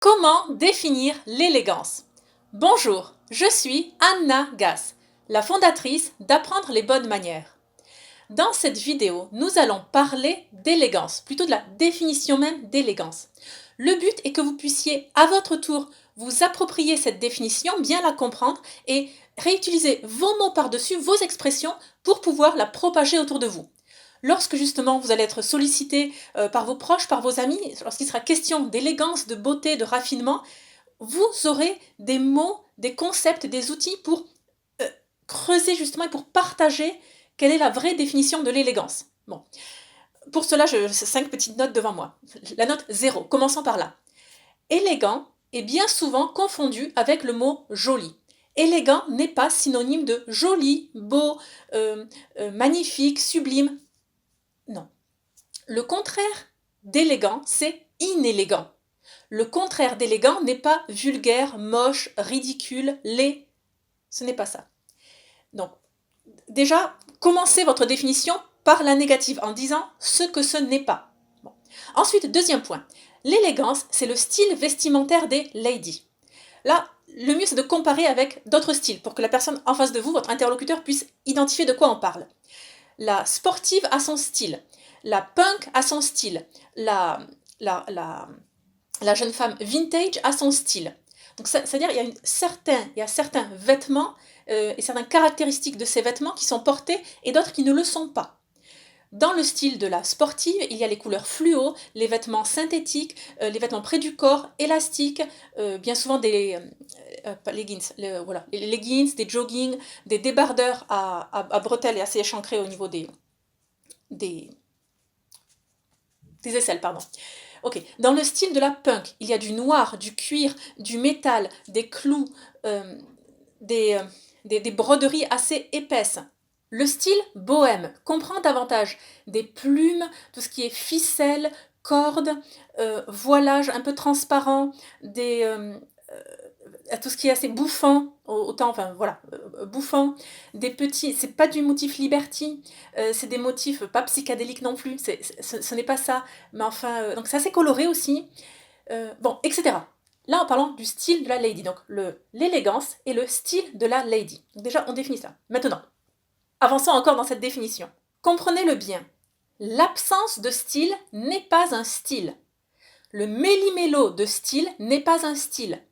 Comment définir l'élégance? Bonjour, je suis Anna Gass, la fondatrice d'Apprendre les bonnes manières. Dans cette vidéo, nous allons parler d'élégance, plutôt de la définition même d'élégance. Le but est que vous puissiez, à votre tour, vous approprier cette définition, bien la comprendre et réutiliser vos mots par-dessus, vos expressions, pour pouvoir la propager autour de vous. Lorsque justement vous allez être sollicité par vos proches, par vos amis, lorsqu'il sera question d'élégance, de beauté, de raffinement, vous aurez des mots, des concepts, des outils pour creuser justement et pour partager quelle est la vraie définition de l'élégance. Bon, pour cela, j'ai 5 petites notes devant moi. La note 0, commençons par là. Élégant est bien souvent confondu avec le mot joli. Élégant n'est pas synonyme de joli, beau, magnifique, sublime. Non. Le contraire d'élégant, c'est inélégant. Le contraire d'élégant n'est pas vulgaire, moche, ridicule, laid. Ce n'est pas ça. Donc, déjà, commencez votre définition par la négative en disant ce que ce n'est pas. Bon. Ensuite, deuxième point. L'élégance, c'est le style vestimentaire des ladies. Là, le mieux, c'est de comparer avec d'autres styles pour que la personne en face de vous, votre interlocuteur, puisse identifier de quoi on parle. La sportive a son style. La punk a son style. La jeune femme vintage a son style. Donc, c'est-à-dire qu'il y a certains vêtements et certaines caractéristiques de ces vêtements qui sont portés et d'autres qui ne le sont pas. Dans le style de la sportive, il y a les couleurs fluo, les vêtements synthétiques, les vêtements près du corps, élastiques, bien souvent des leggings, les leggings, des joggings, des débardeurs à bretelles et assez échancrés au niveau des aisselles, pardon. Ok, dans le style de la punk, il y a du noir, du cuir, du métal, des clous, des broderies assez épaisses. Le style bohème comprend davantage des plumes, tout ce qui est ficelle, cordes, voilage un peu transparent, tout ce qui est assez bouffant, bouffant, des petits, c'est pas du motif Liberty, c'est des motifs pas psychédéliques non plus, ce n'est pas ça, mais enfin, donc c'est assez coloré aussi, etc. Là, en parlant du style de la lady, donc l'élégance et le style de la lady. Donc déjà, on définit ça. Maintenant, avançons encore dans cette définition. Comprenez-le bien, l'absence de style n'est pas un style. Le méli-mélo de style n'est pas un style.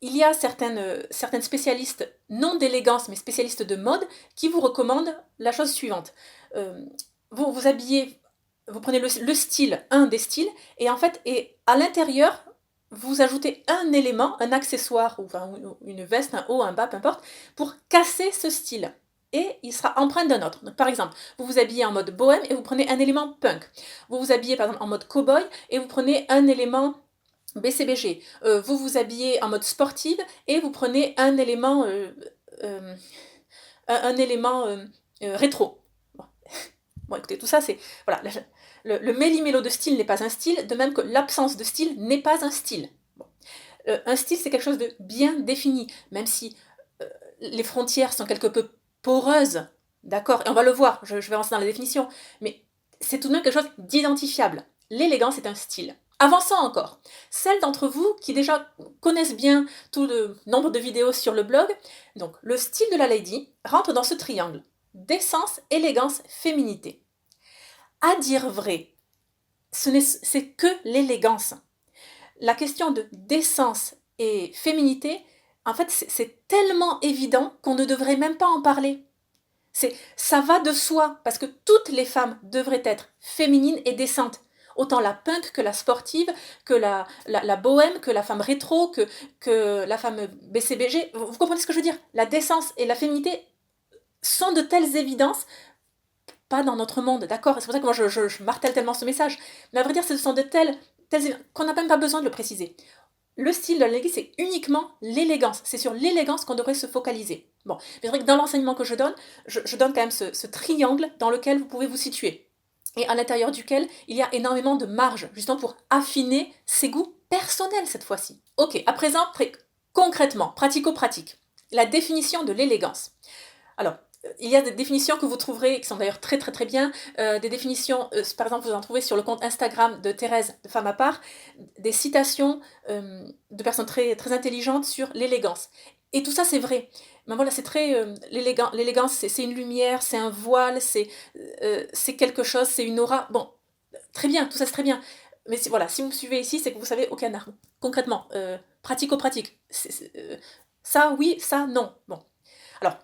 Il y a certaines spécialistes, non d'élégance, mais spécialistes de mode, qui vous recommandent la chose suivante. Vous vous habillez, vous prenez le style, un des styles, et en fait, à l'intérieur, vous ajoutez un élément, un accessoire, ou une veste, un haut, un bas, peu importe, pour casser ce style. Et il sera empreint d'un autre. Donc, par exemple, vous vous habillez en mode bohème et vous prenez un élément punk. Vous vous habillez par exemple en mode cow-boy et vous prenez un élément BCBG. Vous vous habillez en mode sportive et vous prenez un élément, rétro. Bon, écoutez, tout ça, c'est... Voilà, le méli-mélo de style n'est pas un style, de même que l'absence de style n'est pas un style. Bon. Un style, c'est quelque chose de bien défini, même si les frontières sont quelque peu poreuses, d'accord, et on va le voir, je vais avancer dans la définition, mais c'est tout de même quelque chose d'identifiable. L'élégance est un style. Avançons encore. Celles d'entre vous qui déjà connaissent bien tout le nombre de vidéos sur le blog, donc le style de la lady rentre dans ce triangle. Décence, élégance, féminité. À dire vrai, c'est que l'élégance. La question de décence et féminité, en fait, c'est tellement évident qu'on ne devrait même pas en parler. Ça va de soi, parce que toutes les femmes devraient être féminines et décentes. Autant la punk que la sportive, que la bohème, que la femme rétro, que la femme BCBG. Vous comprenez ce que je veux dire? La décence et la féminité sont de telles évidences, pas dans notre monde, d'accord? C'est pour ça que moi je martèle tellement ce message. Mais à vrai dire, ce sont de telles qu'on n'a même pas besoin de le préciser. Le style de la lady, c'est uniquement l'élégance. C'est sur l'élégance qu'on devrait se focaliser. Bon, mais c'est vrai que dans l'enseignement que je donne quand même ce triangle dans lequel vous pouvez vous situer. Et à l'intérieur duquel il y a énormément de marge, justement pour affiner ses goûts personnels cette fois-ci. Ok, à présent, concrètement, pratico-pratique, la définition de l'élégance. Alors, il y a des définitions que vous trouverez, qui sont d'ailleurs très très très bien, des définitions, par exemple vous en trouvez sur le compte Instagram de Thérèse de Femme à part, des citations de personnes très, très intelligentes sur l'élégance. Et tout ça c'est vrai. Mais voilà, c'est très... l'élégance c'est une lumière, c'est un voile, c'est quelque chose, c'est une aura. Bon, très bien, tout ça c'est très bien. Mais voilà, si vous me suivez ici, c'est que vous savez aucun art. Concrètement, pratico-pratique. Ça oui, ça non. Bon. Alors,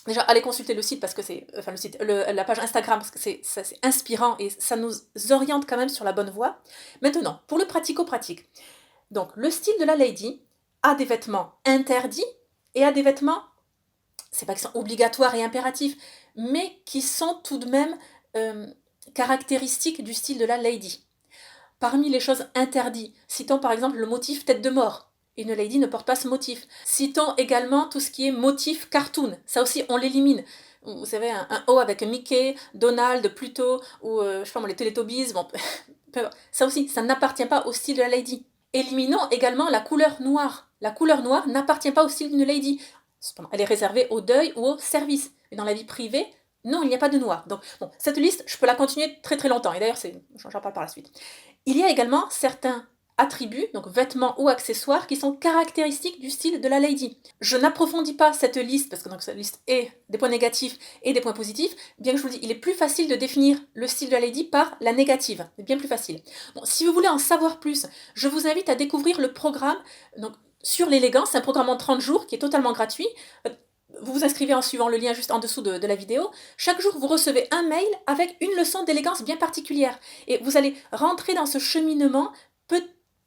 déjà, allez consulter le site parce que c'est, enfin le site, la page Instagram parce que c'est inspirant et ça nous oriente quand même sur la bonne voie. Maintenant, pour le pratico-pratique. Donc, le style de la lady a des vêtements interdits et a des vêtements, c'est pas qu'ils sont obligatoires et impératifs, mais qui sont tout de même caractéristiques du style de la lady. Parmi les choses interdites, citons par exemple le motif tête de mort. Une lady ne porte pas ce motif. Citons également tout ce qui est motif cartoon. Ça aussi, on l'élimine. Vous savez, un O avec Mickey, Donald, Pluto, ou je sais pas moi, les Teletubbies. Bon, ça aussi, ça n'appartient pas au style de la lady. Éliminons également la couleur noire. La couleur noire n'appartient pas au style d'une lady. Cependant, elle est réservée au deuil ou au service. Mais dans la vie privée, non, il n'y a pas de noir. Donc, bon, cette liste, je peux la continuer très très longtemps. Et d'ailleurs, j'en parle par la suite. Il y a également certains attributs, donc vêtements ou accessoires, qui sont caractéristiques du style de la lady. Je n'approfondis pas cette liste, parce que donc, cette liste est des points négatifs et des points positifs, bien que je vous le dis, il est plus facile de définir le style de la lady par la négative. C'est bien plus facile. Bon, si vous voulez en savoir plus, je vous invite à découvrir le programme donc, sur l'élégance, c'est un programme en 30 jours qui est totalement gratuit. Vous vous inscrivez en suivant le lien juste en dessous de la vidéo. Chaque jour, vous recevez un mail avec une leçon d'élégance bien particulière. Et vous allez rentrer dans ce cheminement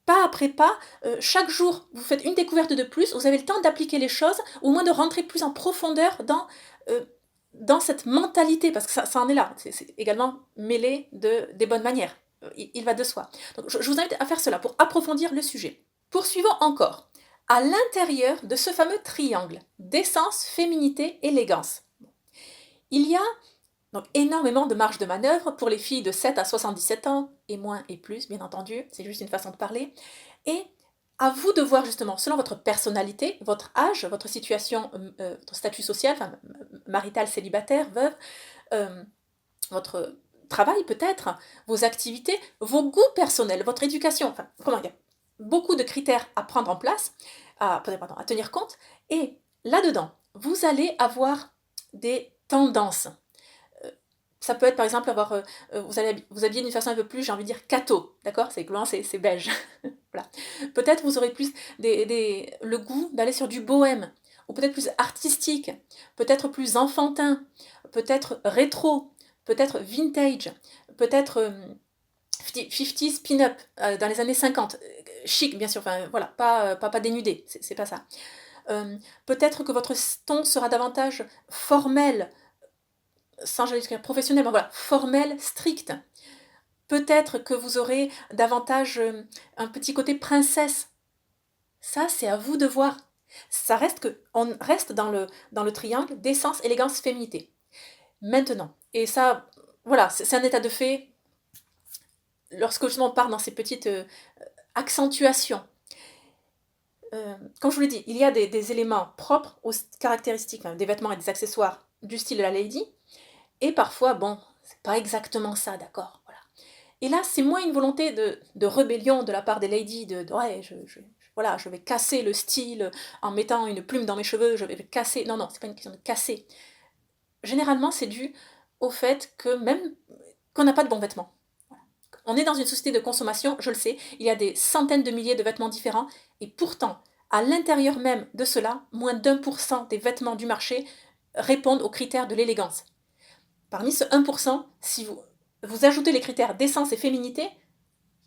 pas après pas. Chaque jour, vous faites une découverte de plus. Vous avez le temps d'appliquer les choses, au moins de rentrer plus en profondeur dans cette mentalité, parce que ça en est là. C'est également mêlé des bonnes manières. Il va de soi. Donc, je vous invite à faire cela pour approfondir le sujet. Poursuivons encore. À l'intérieur de ce fameux triangle décence, féminité, élégance, il y a donc énormément de marge de manœuvre pour les filles de 7 à 77 ans, et moins et plus, bien entendu, c'est juste une façon de parler, et à vous de voir justement, selon votre personnalité, votre âge, votre situation, votre statut social, enfin, marital, célibataire, veuve, votre travail peut-être, vos activités, vos goûts personnels, votre éducation, enfin, comment dire, beaucoup de critères à prendre en place, à tenir compte, et là-dedans, vous allez avoir des tendances. Ça peut être par exemple vous allez vous habiller d'une façon un peu plus, j'ai envie de dire, catho, d'accord? C'est beige. Voilà. Peut-être vous aurez plus le goût d'aller sur du bohème, ou peut-être plus artistique, peut-être plus enfantin, peut-être rétro, peut-être vintage, peut-être 50s pin-up dans les années 50, chic bien sûr, enfin voilà, pas dénudé, c'est pas ça. Peut-être que votre ton sera davantage formel, sans j'allais dire professionnel, mais voilà, formel, strict. Peut-être que vous aurez davantage un petit côté princesse. Ça, c'est à vous de voir. On reste dans le triangle décence, élégance, féminité. Maintenant, et ça, voilà, c'est un état de fait. Lorsque justement on part dans ces petites accentuations, comme je vous l'ai dit, il y a des éléments propres aux caractéristiques des vêtements et des accessoires du style de la lady, et parfois, bon, c'est pas exactement ça, d'accord, voilà. Et là, c'est moins une volonté de rébellion de la part des ladies, ouais, voilà, je vais casser le style en mettant une plume dans mes cheveux, je vais casser. Non, non, c'est pas une question de casser. Généralement, c'est dû au fait qu'on n'a pas de bons vêtements. Voilà. On est dans une société de consommation, je le sais, il y a des centaines de milliers de vêtements différents, et pourtant, à l'intérieur même de cela, moins d'1% des vêtements du marché répondent aux critères de l'élégance. Parmi ce 1%, si vous ajoutez les critères d'essence et féminité,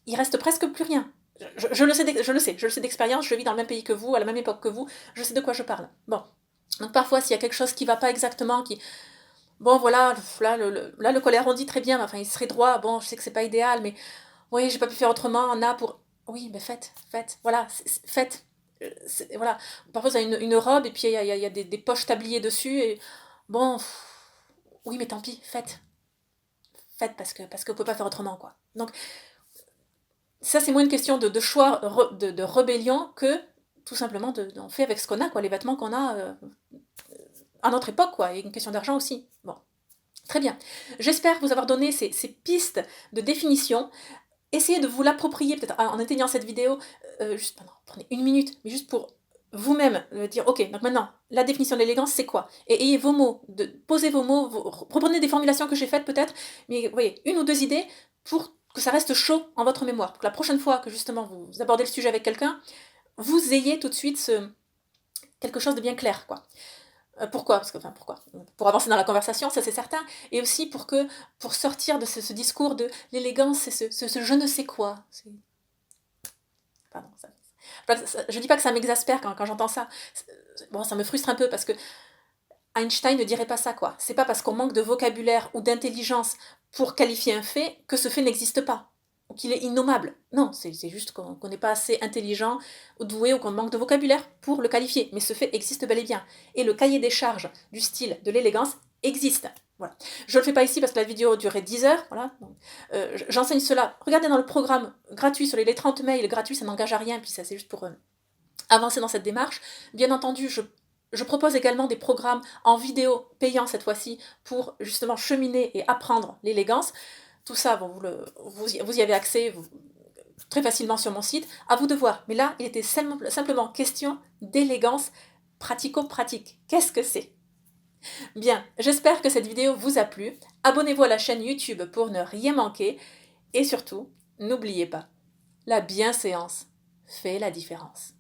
il reste presque plus rien. Je le sais d'expérience, je vis dans le même pays que vous, à la même époque que vous, je sais de quoi je parle. Bon, donc parfois s'il y a quelque chose qui va pas exactement, bon voilà, là le collet arrondi très bien, enfin il serait droit, bon je sais que c'est pas idéal, mais oui j'ai pas pu faire autrement, on a pour... Oui mais faites, voilà, faites. Voilà, parfois vous avez une robe et puis il y a des poches tablier dessus, et bon, oui mais tant pis, faites parce que vous pouvez pas faire autrement quoi. Donc ça c'est moins une question de choix, de rébellion, que tout simplement on fait avec ce qu'on a, quoi, les vêtements qu'on a, à notre époque, quoi, et une question d'argent aussi. Bon, très bien. J'espère vous avoir donné ces pistes de définition. Essayez de vous l'approprier peut-être en éteignant cette vidéo, juste pendant, prenez une minute, mais juste pour vous-même dire, ok, donc maintenant, la définition de l'élégance, c'est quoi? Et ayez vos mots, posez vos mots, reprenez des formulations que j'ai faites peut-être, mais vous voyez, une ou deux idées pour que ça reste chaud en votre mémoire, pour que la prochaine fois que justement vous abordez le sujet avec quelqu'un, vous ayez tout de suite quelque chose de bien clair, quoi. Pourquoi? Parce que, enfin, pourquoi? Pour avancer dans la conversation, ça c'est certain, et aussi pour sortir de ce discours de l'élégance, c'est ce je ne sais quoi. Pardon, je dis pas que ça m'exaspère quand j'entends ça. Bon, ça me frustre un peu parce que Einstein ne dirait pas ça, quoi. C'est pas parce qu'on manque de vocabulaire ou d'intelligence pour qualifier un fait que ce fait n'existe pas, ou qu'il est innommable. Non, c'est juste qu'on n'est pas assez intelligent ou doué ou qu'on manque de vocabulaire pour le qualifier. Mais ce fait existe bel et bien. Et le cahier des charges du style de l'élégance existe. Voilà. Je ne le fais pas ici parce que la vidéo durait 10 heures. Voilà. J'enseigne cela. Regardez dans le programme gratuit sur les 30 mails gratuits, ça n'engage à rien, puis ça c'est juste pour avancer dans cette démarche. Bien entendu, je propose également des programmes en vidéo payants cette fois-ci pour justement cheminer et apprendre l'élégance. Tout ça, bon, vous y avez accès très facilement sur mon site. À vous de voir. Mais là, il était simplement question d'élégance pratico-pratique. Qu'est-ce que c'est? Bien, j'espère que cette vidéo vous a plu. Abonnez-vous à la chaîne YouTube pour ne rien manquer. Et surtout, n'oubliez pas, la bienséance fait la différence.